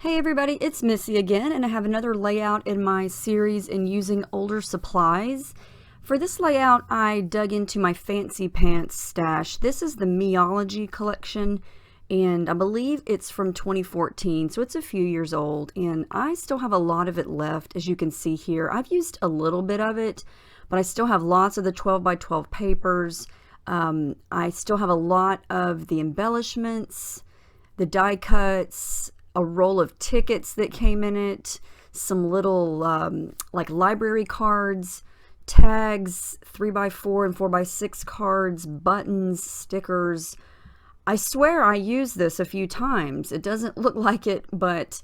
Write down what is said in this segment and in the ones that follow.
Hey everybody, it's Missy again, and I have another layout in my series in using older supplies. For this layout, I dug into my Fancy Pants stash. This is the Meology collection, and I believe it's from 2014, so it's a few years old, and I still have a lot of it left, as you can see here. I've used a little bit of it, but I still have lots of the 12 by 12 papers. I still have a lot of the embellishments, the die cuts, a roll of tickets that came in it, some little like library cards, tags, 3x4 and 4x6 cards, buttons, stickers. I swear I used this a few times. It doesn't look like it, but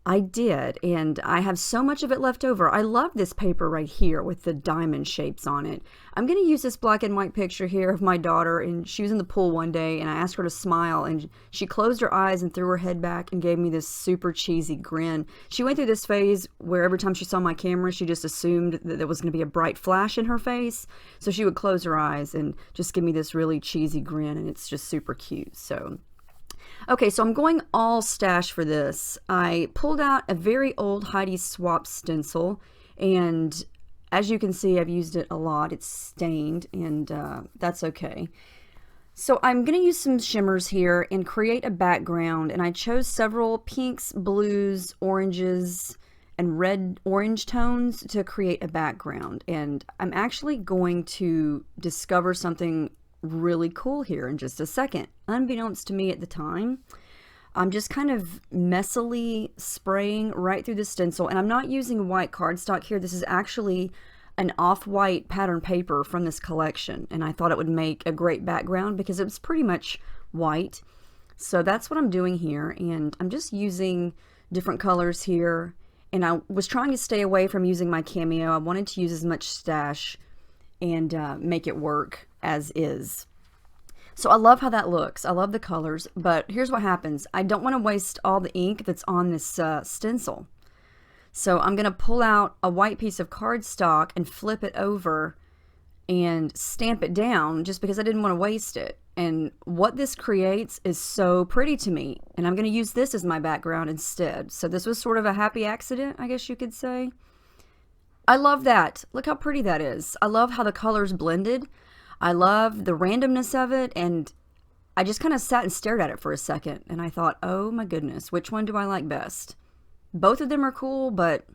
I did, and I have so much of it left over. I love this paper right here with the diamond shapes on it. I'm going to use this black and white picture here of my daughter, and she was in the pool one day, and I asked her to smile, and she closed her eyes and threw her head back and gave me this super cheesy grin. She went through this phase where every time she saw my camera, she just assumed that there was going to be a bright flash in her face, so she would close her eyes and just give me this really cheesy grin, and it's just super cute. Okay, so I'm going all stash for this. I pulled out a very old Heidi Swapp stencil, and as you can see, I've used it a lot. It's stained, and that's okay. So I'm going to use some shimmers here and create a background, and I chose several pinks, blues, oranges, and red-orange tones to create a background. And I'm actually going to discover something really cool here in just a second. Unbeknownst to me at the time, I'm just kind of messily spraying right through the stencil, and I'm not using white cardstock here. This is actually an off-white pattern paper from this collection, and I thought it would make a great background because it was pretty much white. So that's what I'm doing here, and I'm just using different colors here, and I was trying to stay away from using my cameo. I wanted to use as much stash and make it work as is. So I love how that looks. I love the colors, but here's what happens. I don't want to waste all the ink that's on this stencil. So I'm going to pull out a white piece of cardstock and flip it over and stamp it down just because I didn't want to waste it. And what this creates is so pretty to me, and I'm going to use this as my background instead. So this was sort of a happy accident, I guess you could say. I love that. Look how pretty that is. I love how the colors blended. I love the randomness of it, and I just kind of sat and stared at it for a second, and I thought, oh my goodness, which one do I like best? Both of them are cool, but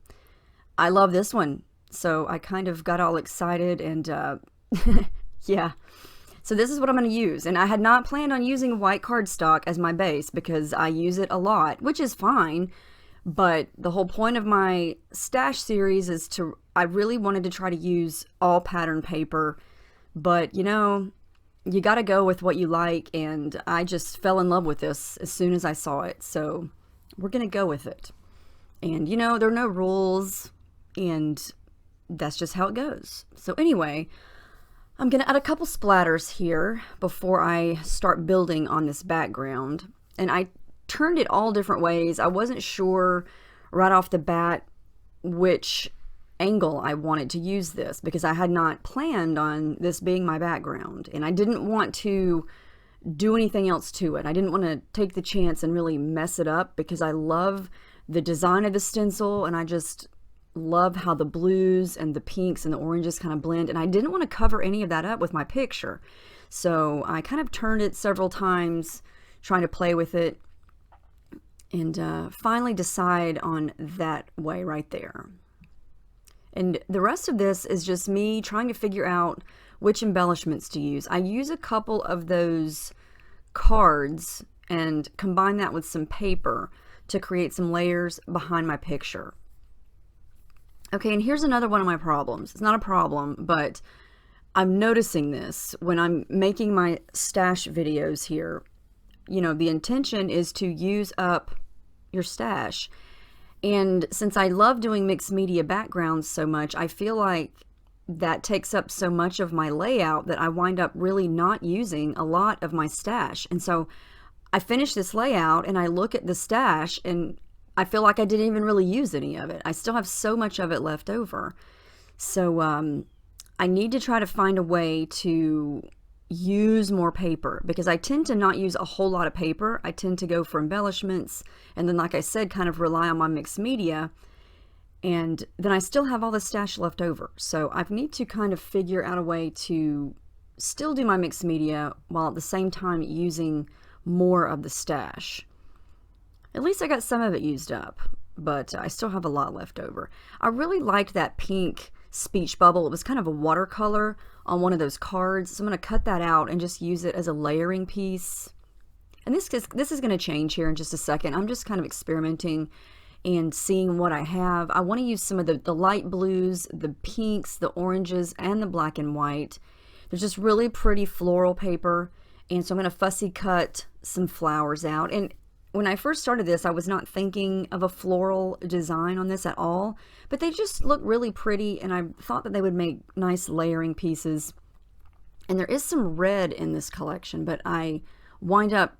I love this one. So I kind of got all excited, and yeah. So this is what I'm going to use, and I had not planned on using white cardstock as my base because I use it a lot, which is fine. But the whole point of my stash series is I really wanted to try to use all pattern paper, but you know, you got to go with what you like, and I just fell in love with this as soon as I saw it, so we're going to go with it. And you know, there are no rules, and that's just how it goes. So anyway, I'm going to add a couple splatters here before I start building on this background, and I turned it all different ways. I wasn't sure right off the bat which angle I wanted to use this because I had not planned on this being my background, and I didn't want to do anything else to it. I didn't want to take the chance and really mess it up because I love the design of the stencil, and I just love how the blues and the pinks and the oranges kind of blend, and I didn't want to cover any of that up with my picture. So I kind of turned it several times trying to play with it, and finally decide on that way right there. And the rest of this is just me trying to figure out which embellishments to use. I use a couple of those cards and combine that with some paper to create some layers behind my picture. Okay, and here's another one of my problems. It's not a problem, but I'm noticing this when I'm making my stash videos here. You know, the intention is to use up your stash. And since I love doing mixed media backgrounds so much, I feel like that takes up so much of my layout that I wind up really not using a lot of my stash. And so I finish this layout and I look at the stash and I feel like I didn't even really use any of it. I still have so much of it left over. So I need to try to find a way to use more paper, because I tend to not use a whole lot of paper. I tend to go for embellishments, and then, like I said, kind of rely on my mixed media, and then I still have all the stash left over. So I need to kind of figure out a way to still do my mixed media while at the same time using more of the stash. At least I got some of it used up, but I still have a lot left over. I really liked that pink speech bubble. It was kind of a watercolor on one of those cards, so I'm going to cut that out and just use it as a layering piece. And this is going to change here in just a second. I'm just kind of experimenting and seeing what I have. I want to use some of the light blues, the pinks, the oranges, and the black and white. There's just really pretty floral paper, and so I'm going to fussy cut some flowers out. And when I first started this, I was not thinking of a floral design on this at all, but they just look really pretty, and I thought that they would make nice layering pieces. And there is some red in this collection, but I wind up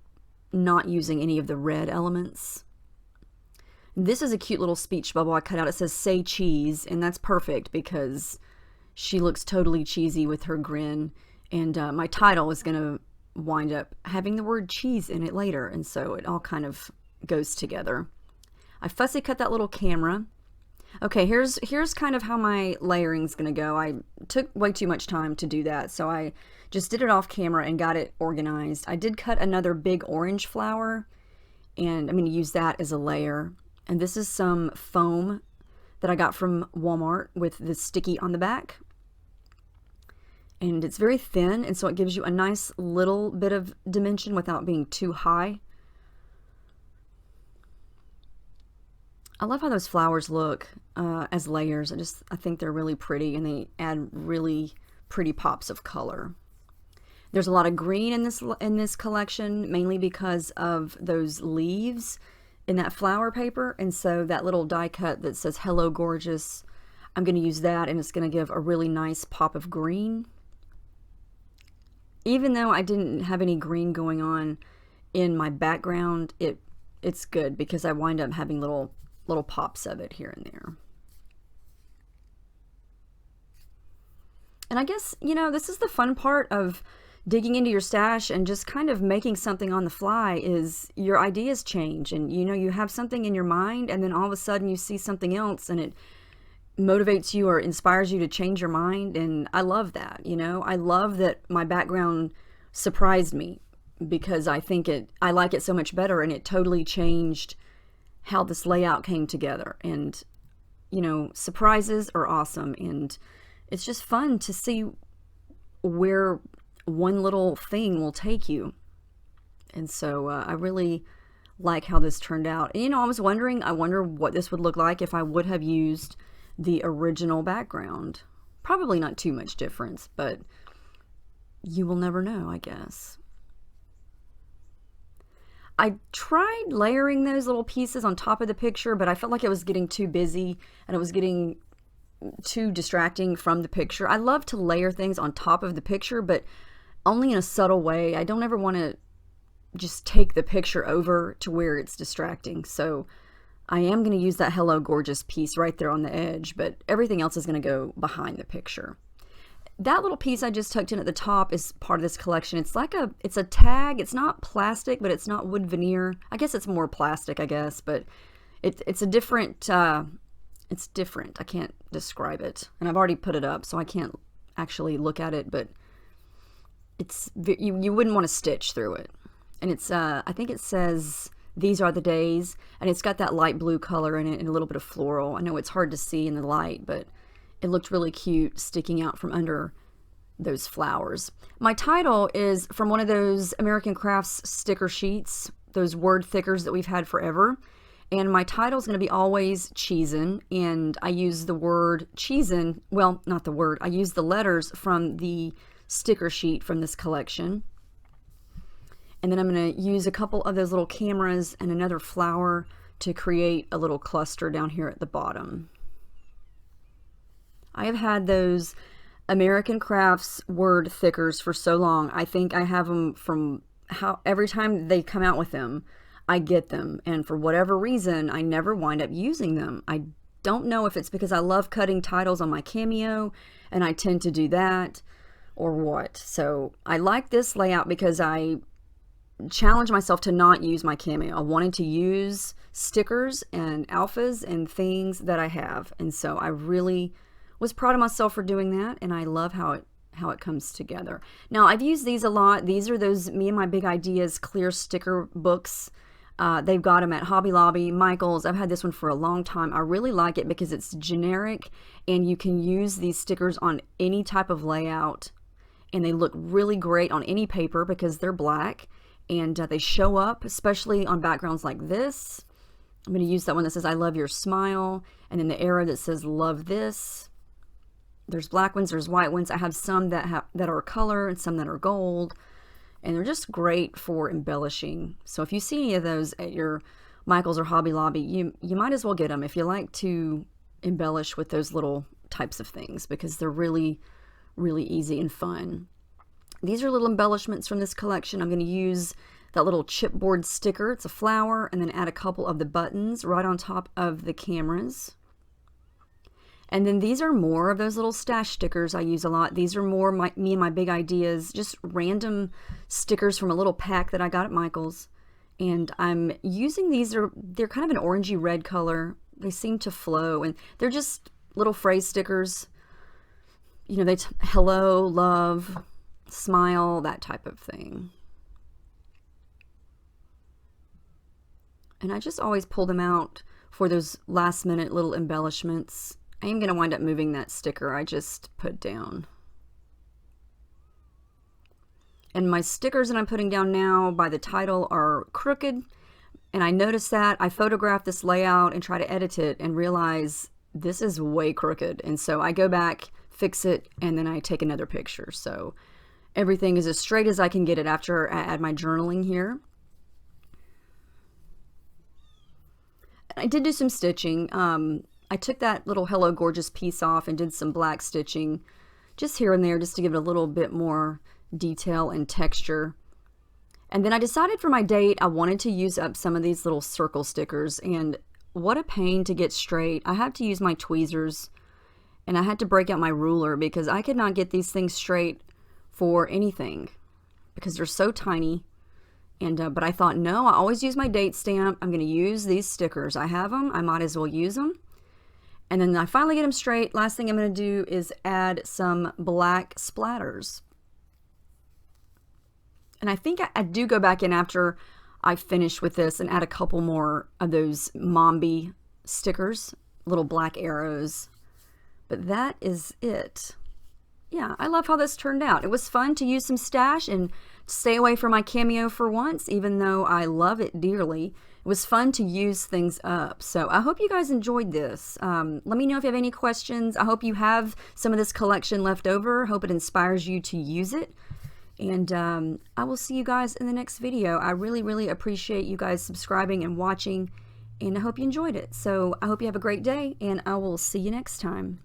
not using any of the red elements. This is a cute little speech bubble I cut out. It says "Say cheese," and that's perfect because she looks totally cheesy with her grin, and my title is going to wind up having the word cheese in it later, and so it all kind of goes together. I fussy cut that little camera. Okay, here's kind of how my layering's gonna go. I took way too much time to do that, so I just did it off camera and got it organized. I did cut another big orange flower, and I'm gonna use that as a layer. And this is some foam that I got from Walmart with the sticky on the back. And it's very thin, and so it gives you a nice little bit of dimension without being too high. I love how those flowers look as layers. I think they're really pretty, and they add really pretty pops of color. There's a lot of green in this collection, mainly because of those leaves in that flower paper, and so that little die cut that says "Hello Gorgeous," I'm going to use that, and it's going to give a really nice pop of green. Even though I didn't have any green going on in my background, it's good because I wind up having little pops of it here and there. And I guess, you know, this is the fun part of digging into your stash and just kind of making something on the fly, is your ideas change, and you know, you have something in your mind and then all of a sudden you see something else and it motivates you or inspires you to change your mind. And I love that, you know. I love that my background surprised me because I like it so much better, and it totally changed how this layout came together. And you know, surprises are awesome, and it's just fun to see where one little thing will take you. And so I really like how this turned out. And, you know, I wonder what this would look like if I would have used the original background. Probably not too much difference, but you will never know, I guess. I tried layering those little pieces on top of the picture, but I felt like it was getting too busy and it was getting too distracting from the picture. I love to layer things on top of the picture, but only in a subtle way. I don't ever want to just take the picture over to where it's distracting. So I am going to use that "Hello Gorgeous" piece right there on the edge, but everything else is going to go behind the picture. That little piece I just tucked in at the top is part of this collection. It's a tag. It's not plastic, but it's not wood veneer. I guess it's more plastic, I guess, but it's a different, it's different. I can't describe it. And I've already put it up, so I can't actually look at it, but you wouldn't want to stitch through it. And it's, I think it says "These Are the Days," and it's got that light blue color in it and a little bit of floral. I know it's hard to see in the light, but it looked really cute sticking out from under those flowers. My title is from one of those American Crafts sticker sheets, those word thickers that we've had forever. And my title is going to be always Cheesin, and I use the word Cheesin, well, not the word, I use the letters from the sticker sheet from this collection. And then I'm going to use a couple of those little cameras and another flower to create a little cluster down here at the bottom. I have had those American Crafts word thickers for so long. I think I have them from every time they come out with them, I get them. And for whatever reason, I never wind up using them. I don't know if it's because I love cutting titles on my Cameo and I tend to do that, or what. So I like this layout because I challenged myself to not use my cameo. I wanted to use stickers and alphas and things that I have, and so I really was proud of myself for doing that, and I love how it comes together. Now, I've used these a lot. These are those Me and My Big Ideas clear sticker books. They've got them at Hobby Lobby, Michael's. I've had this one for a long time. I really like it because it's generic and you can use these stickers on any type of layout, and they look really great on any paper because they're black, and they show up, especially on backgrounds like this. I'm going to use that one that says I love your smile, and then the arrow that says love this. There's black ones, there's white ones. I have some that are color and some that are gold, and they're just great for embellishing. So if you see any of those at your Michael's or Hobby Lobby, you might as well get them if you like to embellish with those little types of things, because they're really, really easy and fun. These are little embellishments from this collection. I'm going to use that little chipboard sticker. It's a flower, and then add a couple of the buttons right on top of the cameras. And then these are more of those little stash stickers I use a lot. These are more Me and My Big Ideas, just random stickers from a little pack that I got at Michael's. And I'm using these, they're kind of an orangey red color. They seem to flow, and they're just little phrase stickers. You know, hello, love, smile, that type of thing. And I just always pull them out for those last minute little embellishments. I am going to wind up moving that sticker I just put down. And my stickers that I'm putting down now by the title are crooked. And I noticed that. I photographed this layout and try to edit it and realize this is way crooked. And so I go back, fix it, and then I take another picture. So everything is as straight as I can get it after I add my journaling here. I did do some stitching. I took that little Hello Gorgeous piece off and did some black stitching just here and there just to give it a little bit more detail and texture. And then I decided for my date I wanted to use up some of these little circle stickers, and what a pain to get straight. I had to use my tweezers, and I had to break out my ruler because I could not get these things straight for anything because they're so tiny. And but I thought, no, I always use my date stamp. I'm going to use these stickers. I have them. I might as well use them. And then I finally get them straight. Last thing I'm going to do is add some black splatters. And I think I do go back in after I finish with this and add a couple more of those MAMBI stickers, little black arrows. But that is it. Yeah, I love how this turned out. It was fun to use some stash and stay away from my cameo for once, even though I love it dearly. It was fun to use things up. So I hope you guys enjoyed this. Let me know if you have any questions. I hope you have some of this collection left over. Hope it inspires you to use it. And I will see you guys in the next video. I really, really appreciate you guys subscribing and watching, and I hope you enjoyed it. So I hope you have a great day, and I will see you next time.